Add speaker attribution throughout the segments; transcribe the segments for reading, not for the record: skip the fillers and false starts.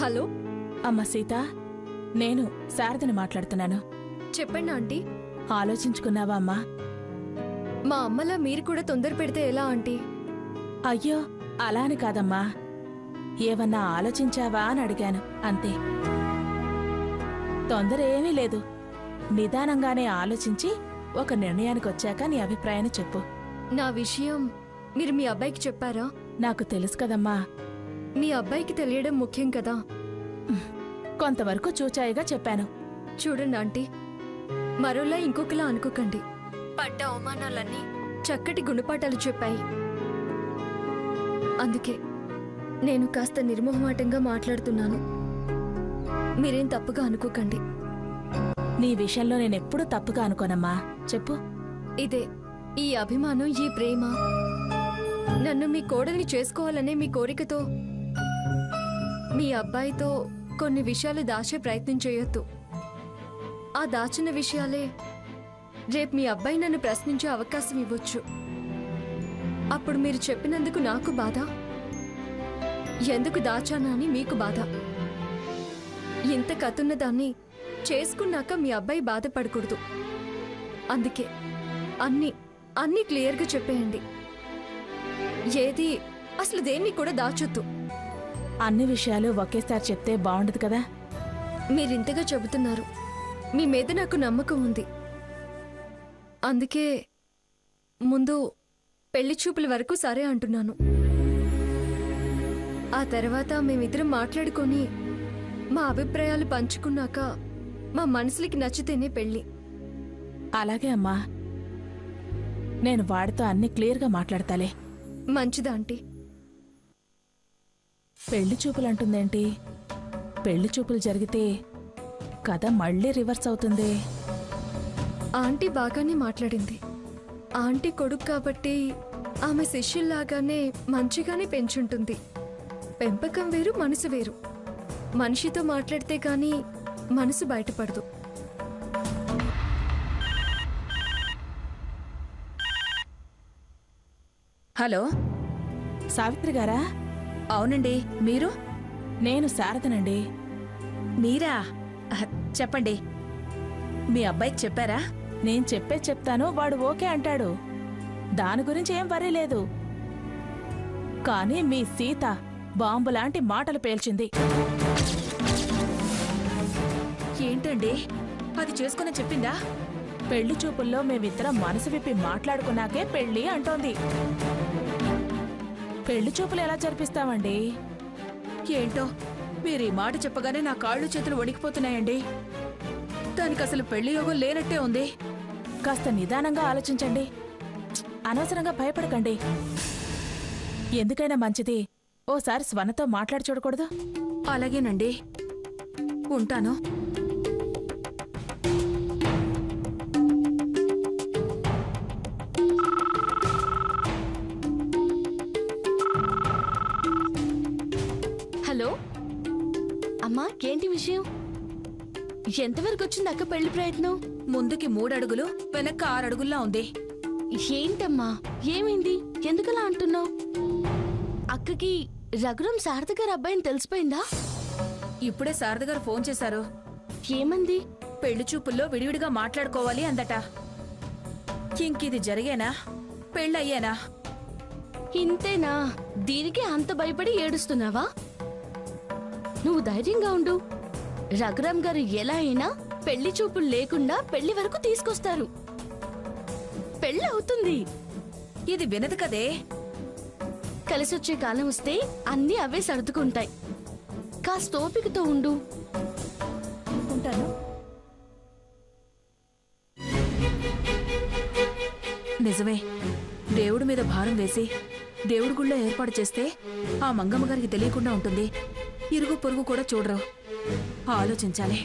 Speaker 1: Hello
Speaker 2: అమ్మ సీత, నేను శారదని మాట్లాడుతున్నాను.
Speaker 1: చెప్పండి ఆంటీ.
Speaker 2: ఆలోచించుకున్నావా అమ్మా?
Speaker 1: మా అమ్మలా మీరు కూడా తొందర పెడితే ఎలా ఆంటీ?
Speaker 2: అయ్యో, అలా అని కాదమ్మా. ఏమన్నా ఆలోచించావా అని అడిగాను, అంతే. తొందర ఏమీ లేదు. నిదానంగానే ఆలోచించి ఒక నిర్ణయానికి వచ్చాక నీ అభిప్రాయాన్ని చెప్పు.
Speaker 1: నా విషయం మీరు మీ అబ్బాయికి చెప్పారా?
Speaker 2: నాకు తెలుసు కదమ్మా.
Speaker 1: మీ అబ్బాయికి తెలియడం ముఖ్యం కదా.
Speaker 2: కొంతవరకు చూచాయిగా చెప్పాను.
Speaker 1: చూడండి ఆంటీ, మరోలా ఇంకొకలా అనుకోకండి. పడ్డ అవమానాలన్నీ చక్కటి గుణపాఠాలు చెప్పాయి. అందుకే నేను కాస్త నిర్మోహమాటంగా మాట్లాడుతున్నాను. మీరేం తప్పుగా అనుకోకండి.
Speaker 2: నీ విషయంలో నేనెప్పుడూ తప్పుగా అనుకోనమ్మా. చెప్పు.
Speaker 1: ఇదే ఈ అభిమానం, ఈ ప్రేమ, నన్ను మీ కోడల్ని చేసుకోవాలనే మీ కోరికతో మీ అబ్బాయితో కొన్ని విషయాలు దాచే ప్రయత్నం చేయొద్దు. ఆ దాచిన విషయాలే రేపు మీ అబ్బాయి నన్ను ప్రశ్నించే అవకాశం ఇవ్వచ్చు. అప్పుడు మీరు చెప్పినందుకు నాకు బాధ, ఎందుకు దాచానా అని మీకు బాధ. ఇంత కతున్న దాన్ని చేసుకున్నాక మీ అబ్బాయి బాధపడకూడదు. అందుకే అన్నీ క్లియర్గా చెప్పేయండి. ఏది అసలు దేన్ని కూడా దాచొద్దు.
Speaker 2: అన్ని విషయాలు ఒకేసారి చెప్తే బాగుండదు కదా.
Speaker 1: మీరింతగా చెబుతున్నారు, మీ మీద నాకు నమ్మకం ఉంది. అందుకే ముందు పెళ్లి చూపుల వరకు సరే అంటున్నాను. ఆ తర్వాత మేమిద్దరం మాట్లాడుకొని మా అభిప్రాయాలు పంచుకున్నాక మా మనసులకి నచ్చితేనే పెళ్లి.
Speaker 2: అలాగే అమ్మా. నేను వాడితో అన్ని క్లియర్గా మాట్లాడతాలే.
Speaker 1: మంచిదా ఆంటీ?
Speaker 2: పెళ్లి చూపులంటుందేంటి? పెళ్లి చూపులు జరిగితే కథ మళ్ళీ రివర్స్ అవుతుంది.
Speaker 1: ఆంటీ బాగానే మాట్లాడింది. ఆంటీ కొడుకు కాబట్టి ఆమె శిష్యుల్లాగానే మంచిగానే పెంచుంటుంది. పెంపకం వేరు, మనసు వేరు. మనిషితో మాట్లాడితే గాని మనసు బయటపడదు.
Speaker 3: హలో,
Speaker 2: సావిత్రి గారా?
Speaker 3: అవునండి. మీరు?
Speaker 2: నేను శారదనండి.
Speaker 3: మీరా? చెప్పండి. మీ అబ్బాయికి చెప్పారా?
Speaker 2: నేను చెప్తాను, వాడు ఓకే అంటాడు. దాని గురించి ఏం వరీ లేదు. కానీ మీ సీత బాంబులాంటి మాటలు పేల్చింది.
Speaker 3: ఏంటండి, అది చేసుకుని చెప్పిందా?
Speaker 2: పెళ్లి చూపుల్లో మేమిద్దరం మనసు విప్పి మాట్లాడుకున్నాకే పెళ్లి అంటోంది. పెళ్లి చూపులు ఎలా జరిపిస్తామండి?
Speaker 3: ఏంటో, మీరు ఈ మాట చెప్పగానే నా కాళ్ళు చేతులు వణికిపోతున్నాయండి. దానికి అసలు పెళ్లి యోగం లేనట్టే ఉంది.
Speaker 2: కాస్త నిదానంగా ఆలోచించండి. అనవసరంగా భయపడకండి. ఎందుకైనా మంచిది ఓసారి స్వనతో మాట్లాడి చూడకూడదు?
Speaker 3: అలాగేనండి, ఉంటాను.
Speaker 4: హలో అమ్మా, ఏంటి విషయం? ఎంతవరకు వచ్చింది అక్క పెళ్లి ప్రయత్నం?
Speaker 3: ముందుకి 3 అడుగులు, వెనక్కి 6 అడుగుల్లా ఉంది.
Speaker 4: ఏంటమ్మా, ఏమైంది? ఎందుకలా అంటున్నావు? అక్కకి రఘురాం శారద గారి అబ్బాయిని తెలిసిపోయిందా?
Speaker 3: ఇప్పుడే శారద గారు ఫోన్ చేశారు.
Speaker 4: ఏమంది?
Speaker 3: పెళ్లి చూపుల్లో విడివిడిగా మాట్లాడుకోవాలి అందట. ఇంకిది జరిగేనా? పెళ్ళయ్యేనా?
Speaker 4: ఇంతేనా? దీనికి అంత భయపడి ఏడుస్తున్నావా? నువ్వు ధైర్యంగా ఉండు. రఘురాం గారు ఎలా అయినా పెళ్లి చూపులు లేకుండా పెళ్లి వరకు తీసుకొస్తారు. పెళ్లి అవుతుంది.
Speaker 3: ఇది వినదు కదే.
Speaker 4: కలిసొచ్చే కాలం వస్తే అన్నీ అవే సర్దుకుంటాయి. కాస్త ఓపికతో ఉండు.
Speaker 3: ఉంటాను. నిజమే, దేవుడి మీద భారం వేసి దేవుడి గుళ్ళో ఏర్పాటు చేస్తే ఆ మంగమ్మ గారికి తెలియకుండా ఉంటుంది. ఇరుగు పొరుగు కూడా చూడరు. ఆలోచించాలి.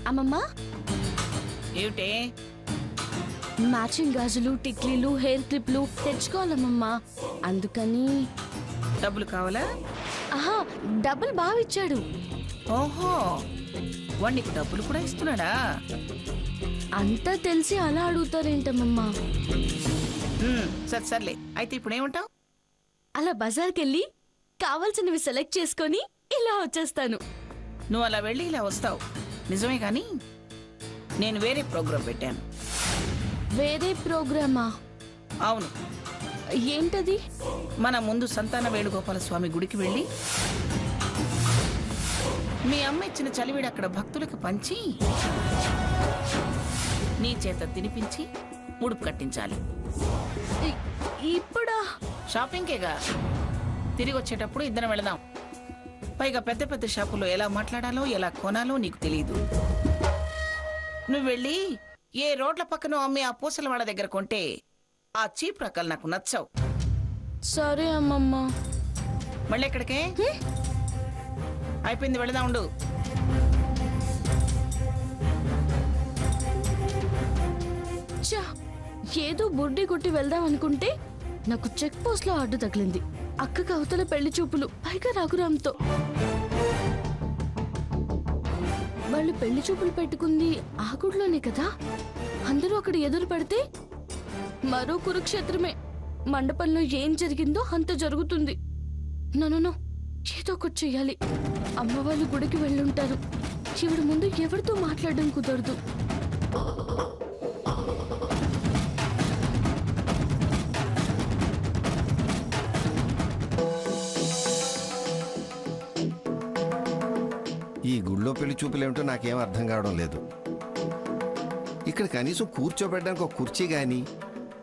Speaker 4: అమ్మమ్మా,
Speaker 5: ఏమిటే?
Speaker 4: మ్యాచింగ్ గాజులు, టిక్లీలు, హెయిర్ క్లిప్లు తెచ్చుకోవాలమ్మమ్మా. అందుకని.
Speaker 5: డబ్బులు కావాలా?
Speaker 4: ఆహా, డబ్బులు బాగా ఇచ్చాడు.
Speaker 5: ఓహో, వాడు నీకు డబ్బులు కూడా ఇస్తున్నాడా?
Speaker 4: అంతా తెలిసి అలా అడుగుతారేంటమ్మమ్మా?
Speaker 5: సర్లే, అయితే ఇప్పుడు ఏమంటావు?
Speaker 4: అలా బజార్కి వెళ్ళి కావాల్సినవి సెలెక్ట్ చేసుకొని ఇలా వచ్చేస్తాను.
Speaker 5: నువ్వు అలా వెళ్ళి ఇలా వస్తావు నిజమే, కానీ నేను వేరే ప్రోగ్రాం పెట్టాను.
Speaker 4: వేరే ప్రోగ్రామా?
Speaker 5: అవును.
Speaker 4: ఏంటది?
Speaker 5: మన ముందు సంతాన వేణుగోపాల స్వామి గుడికి వెళ్ళి మీ అమ్మ ఇచ్చిన చలివిడి అక్కడ భక్తులకు పంచి నీ చేత తినిపించి ముడుపు కట్టించాలి.
Speaker 4: ఇప్పుడా?
Speaker 5: షాపింగ్కేగా, తిరిగి వచ్చేటప్పుడు ఇద్దరం వెళదాం. పైగా పెద్ద పెద్ద షాపుల్లో ఎలా మాట్లాడాలో ఎలా కొనాలో నీకు తెలియదు. నువ్వు వెళ్ళి ఏ రోడ్ల పక్కన అమ్మే ఆ పూసల వాళ్ళ దగ్గర కొంటే ఆ చీప్ రకాలు నాకు నచ్చావు.
Speaker 4: సరే అమ్మమ్మ.
Speaker 5: మళ్ళీ ఎక్కడికే? అయిపోయింది, వెళదాం ఉండు.
Speaker 4: ఛా, ఏదో బుడ్డి కొట్టి వెళ్దాం అనుకుంటే నాకు చెక్ పోస్ట్ లో అడ్డు తగిలింది. అక్కకి అవతల పెళ్లి చూపులు, పైగా రఘురామ్తో. వాళ్ళు పెళ్లి చూపులు పెట్టుకుంది ఆ గుడిలోనే కదా. అందరూ అక్కడ ఎదురు పడితే మరో కురుక్షేత్రమే. మండపంలో ఏం జరిగిందో అంత జరుగుతుంది. నన్ను ఏదో ఒకటి చెయ్యాలి. అమ్మ వాళ్ళు గుడికి వెళ్ళుంటారు. చివరి ముందు ఎవరితో మాట్లాడడం కుదరదు.
Speaker 6: ఈ గుళ్ళో పెళ్లి చూపులేమిటో నాకేం అర్థం కావడం లేదు. ఇక్కడ కనీసం కూర్చోబెట్టడానికి ఒక కుర్చీ గాని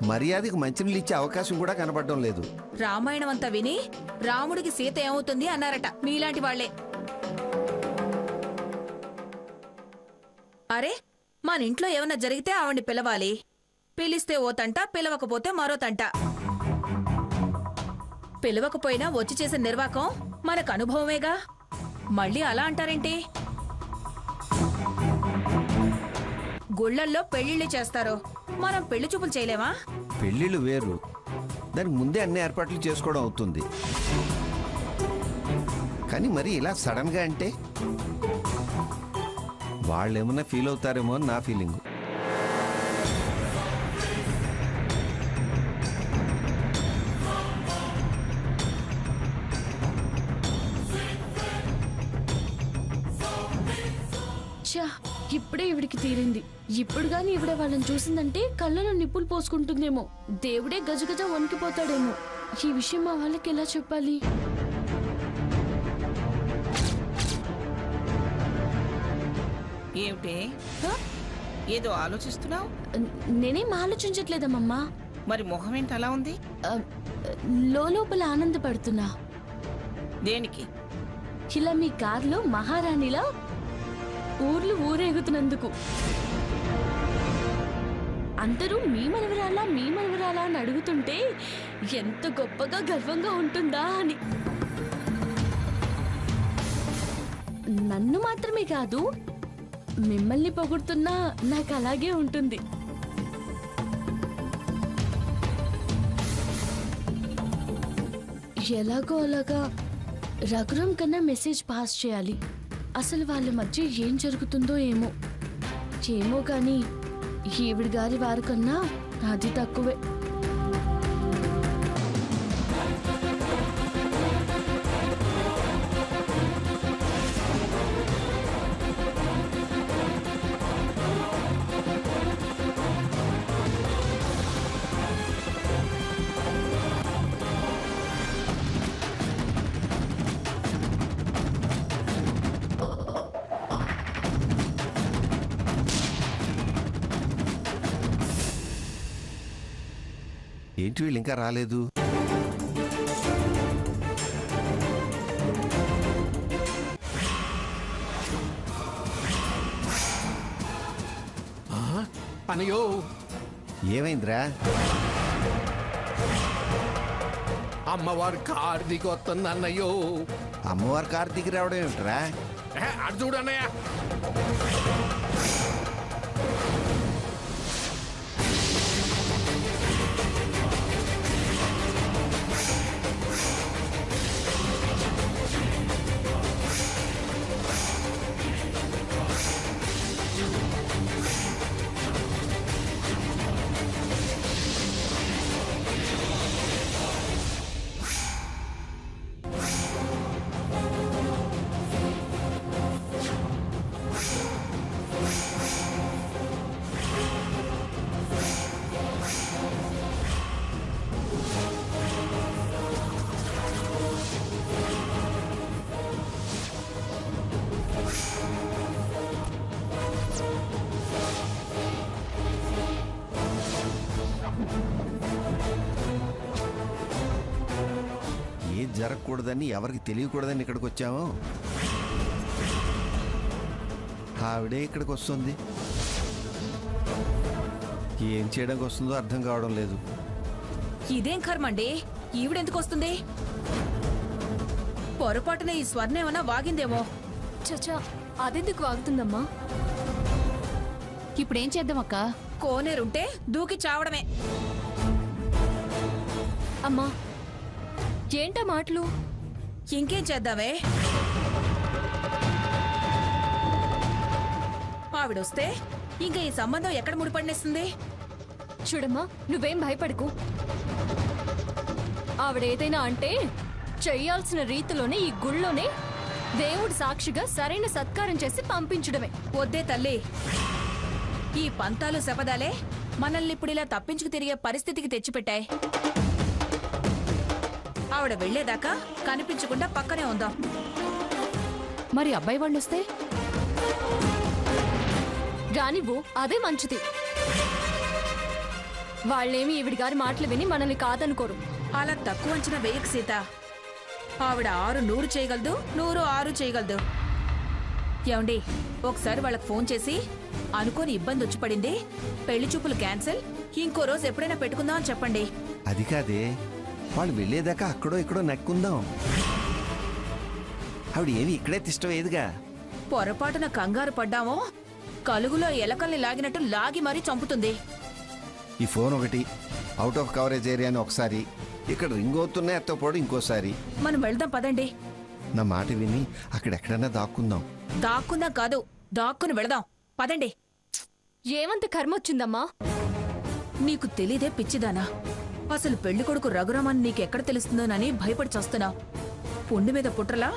Speaker 6: మర్యాదకు మంచినీళ్ళు ఇచ్చే అవకాశం కూడా కనబడడం లేదు.
Speaker 3: రామాయణం అంతా విని రాముడికి సీత ఏమవుతుంది అన్నారట మీలాంటి వాళ్లే. అరే, మన ఇంట్లో ఏమన్నా జరిగితే ఆవిడ్ని పిలవాలి. పిలిస్తే ఓ తంట, పిలవకపోతే మరో తంట. పిలవకపోయినా వచ్చి చేసే నిర్వాకం మనకు అనుభవమేగా. మళ్ళీ అలా అంటారేంటి? గుళ్ళల్లో పెళ్లిళ్ళు చేస్తారు, మనం పెళ్లి చూపులు చేయలేమా?
Speaker 6: పెళ్ళిళ్ళు వేరు, దానికి ముందే అన్ని ఏర్పాట్లు చేసుకోవడం అవుతుంది. కానీ మరి ఇలా సడన్ గా అంటే వాళ్ళు ఏమన్నా ఫీల్ అవుతారేమో అని నా ఫీలింగ్.
Speaker 4: ఛా, ఇప్పుడే ఇవిడికి తీరింది. ఇప్పుడు గాని ఇవిడ వాళ్ళని చూసిందంటే కళ్ళలో నిప్పులు పోసుకుంటుందేమో. దేవుడే గజగజ వణికిపోతాడేమో. ఈ విషయం మా వాళ్ళకి ఎలా చెప్పాలి?
Speaker 5: ఏమిటే ఏదో ఆలోచిస్తున్నావు?
Speaker 4: నేనేం ఆలోచించట్లేదమ్మమ్మా.
Speaker 5: మరి మొహం ఏంటి అలా ఉంది?
Speaker 4: లోపల ఆనందపడుతున్నా.
Speaker 5: దేనికి?
Speaker 4: ఇలా మీ కార్లో మహారాణిలా ఊర్లు ఊరేగుతున్నందుకు. అందరూ మీ మనవరాలా అని అడుగుతుంటే ఎంత గొప్పగా గర్వంగా ఉంటుందా అని. నన్ను మాత్రమే కాదు, మిమ్మల్ని పొగుడుతున్నా నాకు అలాగే ఉంటుంది. ఎలాగో అలాగా రఘురామ్ కన్నా మెసేజ్ పాస్ చేయాలి. అసలు వాళ్ళ మధ్య ఏం జరుగుతుందో ఏమో కానీ ఈవిడ గారి వారి కన్నా అది తక్కువే.
Speaker 6: ఏంటి వీళ్ళు ఇంకా రాలేదు?
Speaker 7: అనయో,
Speaker 6: ఏమైందిరా?
Speaker 7: అమ్మవారు కారు దిగి వస్తుంది అన్నయ్యో.
Speaker 6: అమ్మవారి కారు దిగి రావడం ఏమిట్రా?
Speaker 7: అటు చూడు అన్నయ్య.
Speaker 6: జరగకూడదని ఎవరికి తెలియకూడదని ఇక్కడికి వచ్చామో ఆవిడే ఇక్కడికి వస్తుంది. ఏం చేయడానికి వస్తుందో అర్థం కావడం లేదు.
Speaker 3: ఇదేం కర్మండి, ఈవిడెందుకు వస్తుంది? పొరపాటున ఈ స్వర్ణ ఏమన్నా వాగిందేమో.
Speaker 1: చచా, అదెందుకు వాగుతుందమ్మా?
Speaker 4: ఇప్పుడేం చేద్దాం అక్క?
Speaker 3: కోనేరుంటే దూకి చావడమే.
Speaker 1: అమ్మా, ఏంటా మాటలు?
Speaker 3: ఇంకేం చేద్దామే? ఆవిడొస్తే ఇంకా ఈ సంబంధం ఎక్కడ ముడిపడినేస్తుంది?
Speaker 1: చూడమ్మా, నువ్వేం భయపడకు. ఆవిడేదైనా అంటే చెయ్యాల్సిన రీతిలోనే ఈ గుళ్ళోనే దేవుడి సాక్షిగా సరైన సత్కారం చేసి పంపించడమే.
Speaker 3: వద్దే తల్లి, ఈ పంతాలు శపథాలే మనల్ని ఇప్పుడు ఇలా తప్పించుకు తిరిగే పరిస్థితికి తెచ్చిపెట్టాయి. ఆవిడ వెళ్లేదాకా కనిపించకుండా పక్కనే ఉందాం.
Speaker 4: మరి అబ్బాయి వాళ్ళు వస్తే?
Speaker 1: రానివ్వు, అదే మంచిది. వాళ్ళేమి ఈవిడి గారి మాటలు విని మనల్ని కాదనుకోరు.
Speaker 3: అలా తక్కువ అంచనా వేయకు సీత. ఆవిడ 6 100 చేయగలదు, 100 6 చేయగలదు. ఏమండి, ఒకసారి వాళ్ళకి ఫోన్ చేసి అనుకోని ఇబ్బంది వచ్చి పడింది, పెళ్లి చూపులు క్యాన్సిల్, ఇంకో రోజు ఎప్పుడైనా పెట్టుకుందాం అని చెప్పండి.
Speaker 6: అది కాదే, వాళ్ళు వెళ్ళేదాకా అక్కడో ఇక్కడో నక్కుందాం. ఆవిడ ఏమి ఇక్కడే తిష్టమేదిగా.
Speaker 3: పొరపాటున కంగారు పడ్డామో కలుగులో ఎలకల్ని లాగినట్టు లాగి మరీ చంపుతుంది.
Speaker 6: ఈ ఫోన్ ఒకటి అవుట్ ఆఫ్ కవరేజ్ ఏరియా అని ఒకసారి, ఇక్కడ రింగ్ అవుతున్నా ఎత్తపోవడం ఇంకోసారి.
Speaker 3: మనం వెళ్దాం పదండి.
Speaker 6: నా మాట విని అక్కడెక్కడన్నా దాక్కుందాం.
Speaker 3: దాక్కుందాం కాదు, దాక్కుని వెళదాం పదండి.
Speaker 1: ఏమంత కర్మొచ్చిందమ్మా?
Speaker 3: నీకు తెలీదే పిచ్చిదానా, అసలు పెళ్లి కొడుకు రఘురామన్ నీకెక్కడ తెలుస్తుందోనని భయపడి చస్తున్నావు. పుండు మీద పుట్రలా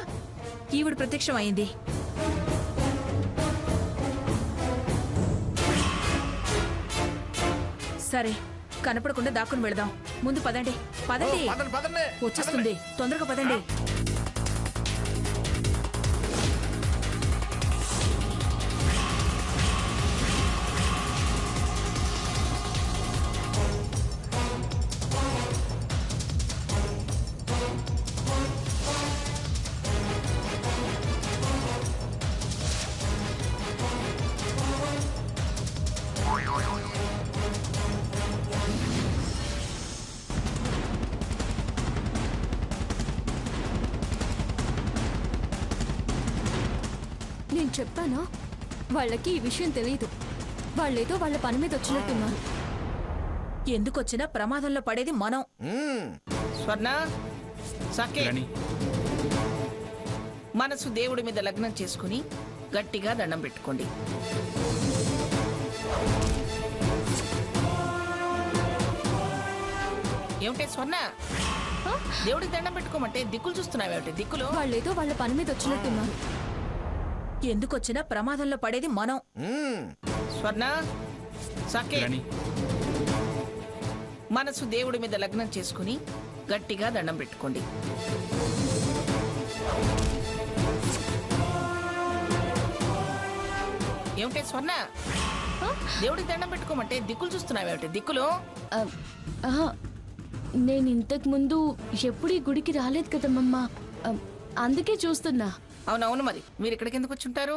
Speaker 3: ఈవిడ ప్రత్యక్షం అయింది. సరే, కనపడకుండా దాక్కుని వెళదాం. ముందు పదండి, పదండి. వచ్చేస్తుంది, తొందరగా పదండి.
Speaker 1: నేను చెప్పానా, వాళ్ళకి ఈ విషయం తెలీదు. వాళ్ళేదో వాళ్ళ పని మీద వచ్చినట్టున్నారు.
Speaker 3: ఎందుకొచ్చినా ప్రమాదంలో పడేది మనం.
Speaker 5: స్వర్ణ, సఖే, మనసు దేవుడి మీద లగ్నం చేసుకుని గట్టిగా దండం పెట్టుకోండి. ఏమిటే స్వర్ణ, దేవుడికి దండం పెట్టుకోమంటే దిక్కులు చూస్తున్నావేమిటి? దిక్కులు
Speaker 1: వాళ్ళేదో వాళ్ళ పని మీద వచ్చినట్టున్నారు.
Speaker 3: ఎందుకొచ్చినా ప్రమాదంలో పడేది మనం.
Speaker 5: స్వర్ణ, సఖే, మనసు దేవుడి మీద లగ్నం చేసుకుని గట్టిగా దండం పెట్టుకోండి. ఏమిటే స్వర్ణ, దేవుడికి దండం పెట్టుకోమంటే దిక్కులు చూస్తున్నావేమిటి? దిక్కులు
Speaker 4: నేను ఇంతకు ముందు ఎప్పుడు ఈ గుడికి రాలేదు కదమ్మా, అందుకే చూస్తున్నా.
Speaker 5: అవునవును, మరి మీరు ఇక్కడికి ఎందుకు వచ్చి ఉంటారు?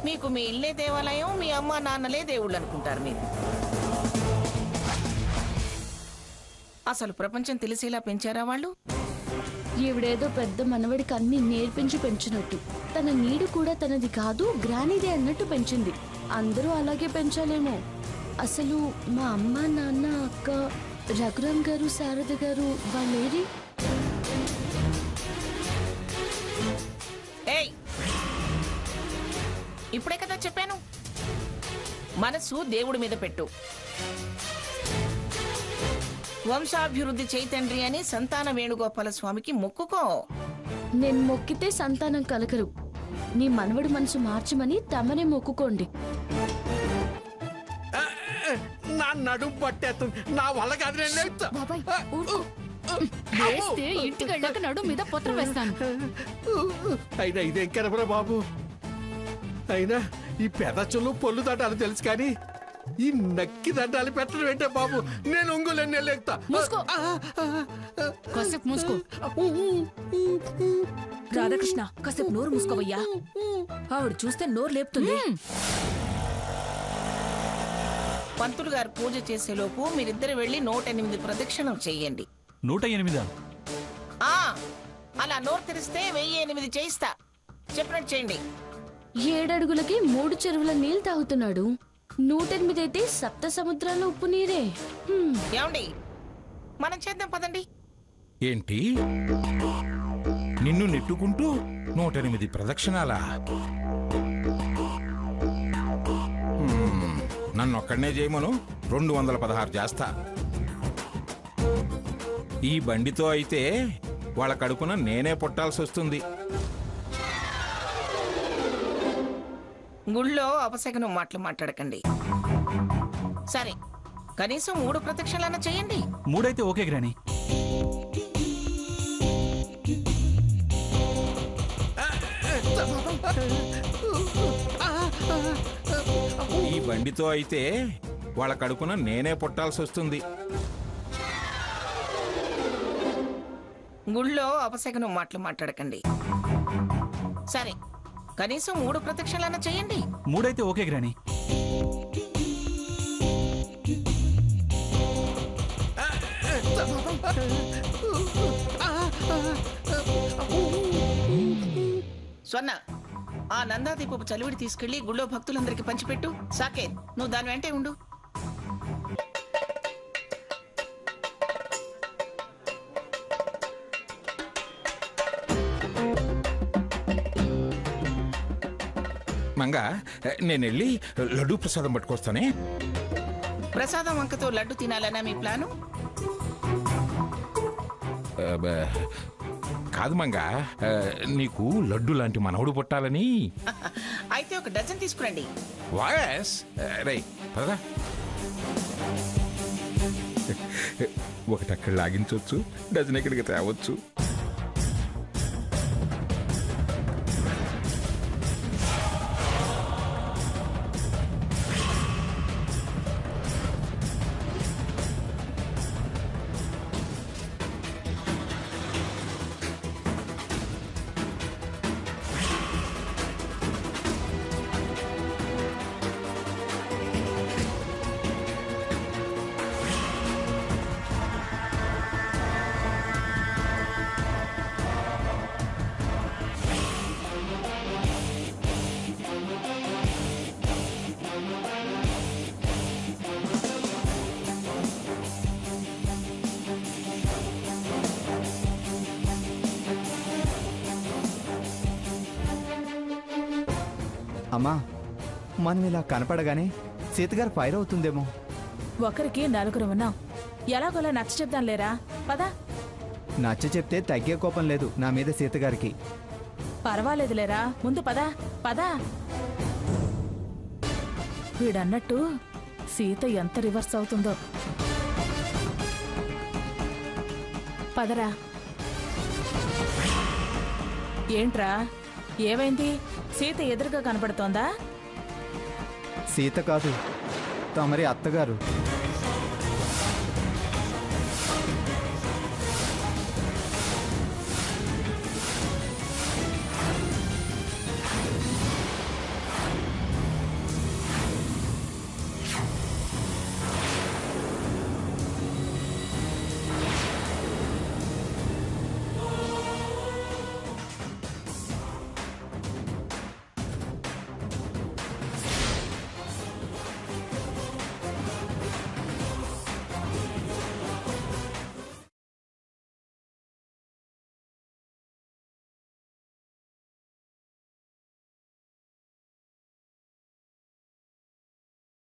Speaker 5: మీకు మీ ఇల్లే దేవాలయం, మీ అమ్మ నాన్నలే దేవుళ్ళు అనుకుంటారు మీరు. అసలు ప్రపంచం తెలిసేలా పెంచారా వాళ్ళు?
Speaker 4: ఈవిడేదో పెద్ద మనవడికి అన్ని నేర్పించి పెంచినట్టు, తన నీడు కూడా తనది కాదు గ్రానీదే అన్నట్టు పెంచింది. అందరూ అలాగే పెంచాలేమో. అసలు మా అమ్మ నాన్న అక్క రఘురామ్ గారు శారద గారు వాళ్ళేరి?
Speaker 5: ఏయ్, ఇప్పుడే కదా చెప్పాను, మనసు దేవుడి మీద పెట్టు. వంశాభివృద్ధి చైతండ్రి అని సంతాన వేణుగోపాల స్వామికి మొక్కుకో.
Speaker 4: నేను మొక్కితే సంతానం కలగరు. నీ మనవడి మనసు మార్చమని తమనే మొక్కుకోండి.
Speaker 7: నా నడుం పట్టేస్తుంది, నా వల్ల కాదు.
Speaker 1: బాబాయ్,
Speaker 4: వేస్తే ఇంటికి వెళ్ళాక నడు మీద పొత్రం వేస్తాను.
Speaker 7: అయినా ఇదేం కనపరా బాబు. అయినా ఈ పెదచులు పొల్లు దాటాలు తెలుసు కానీ ఈ నక్కి దండాలు పెట్టడం ఏంటే బాబు, నేను ఒంగులన్నీ లెక్తా.
Speaker 4: మూసుకో. కాసేపు మూసుకో.
Speaker 3: రాధాకృష్ణ కాసేపు నోరు మూసుకోవయ్యా, ఆవిడ చూస్తే నోరు లేపుతుంది.
Speaker 5: పంతులు గారు పూజ చేసేలోపు మీరిద్దరు వెళ్ళి 108 ప్రదక్షిణలు చెయ్యండి.
Speaker 8: 108?
Speaker 5: అలా నోరు తెరిస్తే 1008 చేయిస్తా. చెప్పినట్టు చేయండి.
Speaker 4: 7 అడుగులకి 3 చెరువుల నీళ్ళు తాగుతున్నాడు. 108 అయితే 7 సముద్రాల ఉప్పు నీరే.
Speaker 5: ఏమండి, మనం చేద్దాం పదండి.
Speaker 9: ఏంటి నిన్ను నెట్టుకుంటూ 108 ప్రదక్షిణాలా? నన్నొక్కడనే చేయమను, 216 చేస్తా. ఈ బండితో అయితే వాళ్ళ కడుపున నేనే పుట్టాల్సి వస్తుంది.
Speaker 5: గుళ్ళో అపశకనం మాటలు మాట్లాడకండి. సరే, కనీసం 3 ప్రదక్షిణలన్నా చేయండి.
Speaker 8: 3 అయితే ఓకే గ్రాని.
Speaker 9: ఈ బండితో అయితే వాళ్ళ కడుపున నేనే పుట్టాల్సి వస్తుంది.
Speaker 5: గుళ్ళో అపశకనం మాటలు మాట్లాడకండి. సరే, కనీసం 3 ప్రదక్షిణలన్నా చేయండి.
Speaker 8: 3 అయితే ఓకే గ్రాని.
Speaker 5: స్వర్ణ, ఆ నందాదీపపు చలివిడి తీసుకెళ్లి గుళ్ళో భక్తులందరికీ పంచిపెట్టు. సాకేత్, నువ్వు దాని వెంటే ఉండు.
Speaker 9: మంగా, నేను వెళ్ళి లడ్డూ ప్రసాదం పట్టుకొస్తానే.
Speaker 5: ప్రసాదం వంకతో లడ్డు తినాలన్నా మీ ప్లాను?
Speaker 9: కాదు మంగా, నీకు లడ్డు లాంటి మనవడు పుట్టాలని.
Speaker 5: అయితే 1 డజన్ తీసుకురండి.
Speaker 9: వాయస్ రై పదరా. ఒకటి అక్కడ లాగించవచ్చు, డజన్ ఎక్కడికి తేవచ్చు.
Speaker 10: అమ్మా, మనం ఇలా కనపడగానే సీతగారు ఫైర్ అవుతుందేమో.
Speaker 2: ఒకరికి 4 ఉన్నాం, ఎలాగోలా నచ్చ చెప్దాం లేరా? పదా.
Speaker 10: నచ్చ చెప్తే తగ్గే కోపం లేదు నా మీద సీతగారికి.
Speaker 2: పర్వాలేదులేరా, ముందు పదా పదా. వీడన్నట్టు సీత ఎంత రివర్స్ అవుతుందో. పదరా. ఏంట్రా, ఏమైంది? సీత ఎదురుగా కనపడుతోందా?
Speaker 10: సీత కాదు, తమరి అత్తగారు.